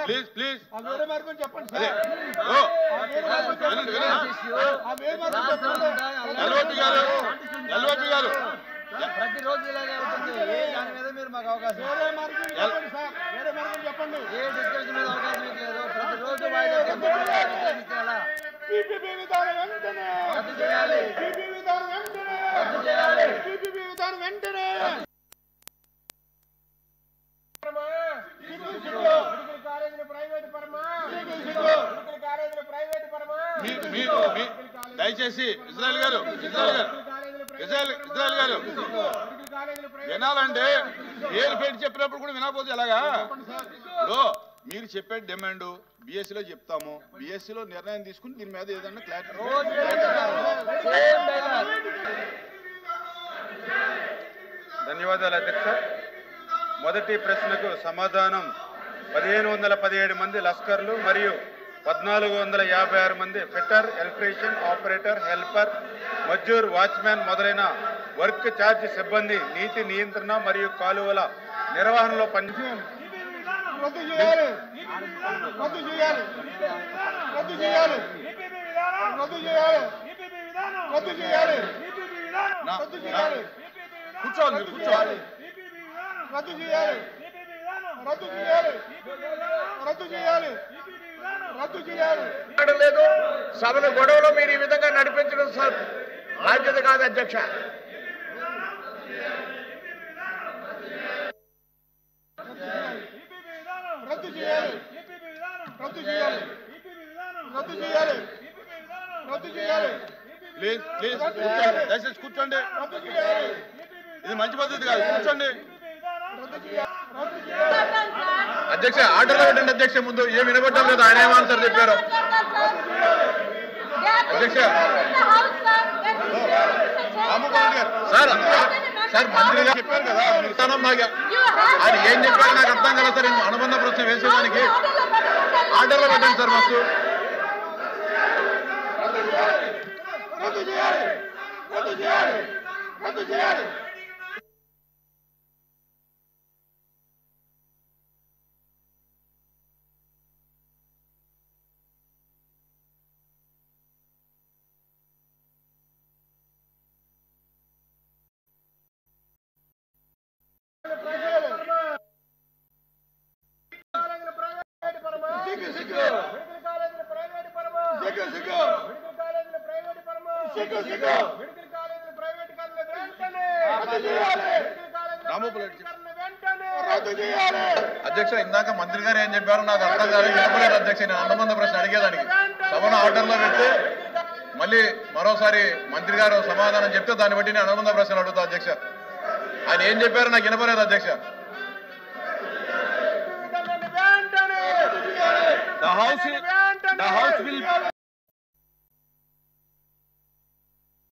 Please please వేరే మార్గం చెప్పండి సార్. ఎల్ఓపి గారు ప్రతిరోజు ఇలాగే ఉంటుంది. దాని మీద మీరు మాకు అవకాశం వేరే మార్గం చెప్పండి సార్. వేరే మార్గం చెప్పండి. ఏ డిస్కషన్ మీద అవకాశం లేదు. ప్రతిరోజు వాయిదా పీపీపీ విధానం వెంటనే రద్దు చేయాలి. పీపీపీ విధానం వెంటనే రద్దు చేయాలి. పీపీపీ విధానం వెంటనే దయచేసి ఇజ్రాయెల్ గారు వినాలంటే పేరు పెట్టి చెప్పినప్పుడు కూడా వినకపోతే ఎలాగా? మీరు చెప్పే డిమాండ్ బిఎస్సీలో చెప్తాము. బిఎస్సీలో నిర్ణయం తీసుకుని దీని మీద ఏదన్నా క్లారిటీ. ధన్యవాదాలు అధ్యక్ష. మొదటి ప్రశ్నకు సమాధానం 1517 మంది లస్కర్లు మరియు 1456 మంది fitter, electrician, operator, helper, Mazdoor, watchman మొదలైన వర్క్ ఛార్జ్ సిబ్బంది నీటి నియంత్రణ మరియు కాలువల నిర్వహణలో పనిచేయాలి. రద్దు చేయాలి. రద్దు చేయాలి. రద్దు చేయాలి. రద్దు చేయాలి. రద్దు చేయాలి. రద్దు చేయాలి. కూర్చోవాలి, మీరు కూర్చోవాలి. రద్దు చేయాలి. రద్దు చేయాలి. రద్దు చేయాలి. రద్దు చేయాలి. లేదు. సభను గొడవలో మీరు ఈ విధంగా నడిపించడం బాధ్యత కాదు అధ్యక్ష. రద్దు చేయాలి. రద్దు చేయాలి. రద్దు చేయాలి. రద్దు చేయాలి. ప్లీజ్ ప్లీజ్ కూర్చోండి, దయచేసి కూర్చోండి. రద్దు చేయాలి. ఇది మంచి పద్ధతి కాదు. కూర్చోండి. రద్దు చేయాలి. రద్దు చేయాలి. అధ్యక్ష ఆర్డర్లో పెట్టండి అధ్యక్ష. ముందు ఏం వినబడ్డం లేదు. ఆయన ఏం ఆన్సర్ చెప్పారు అధ్యక్ష? సార్ సార్ మంత్రి గారు చెప్పారు కదా, ఆయన ఏం చెప్పారు నాకు అర్థం కదా సార్. అనుబంధ ప్రశ్న వేసేదానికి ఆర్డర్లో పెట్టండి సార్ మస్తు. రద్దు చేయాలి. రద్దు చేయాలి. రద్దు చేయాలి. అధ్యక్ష ఇందాక మంత్రి గారు ఏం చెప్పారో నాకు అర్థం కాదు, చెప్పలేదు అధ్యక్ష. నేను అనుబంధ ప్రశ్న అడిగేదానికి సభను ఆర్డర్లో పెడితే మళ్ళీ మరోసారి మంత్రి గారు సమాధానం చెప్తే దాన్ని బట్టి నేను అనుబంధ ప్రశ్నలు అడుగుతా అధ్యక్ష. ఆయన ఏం చెప్పారో నాకు వినపలేదు అధ్యక్ష. The house will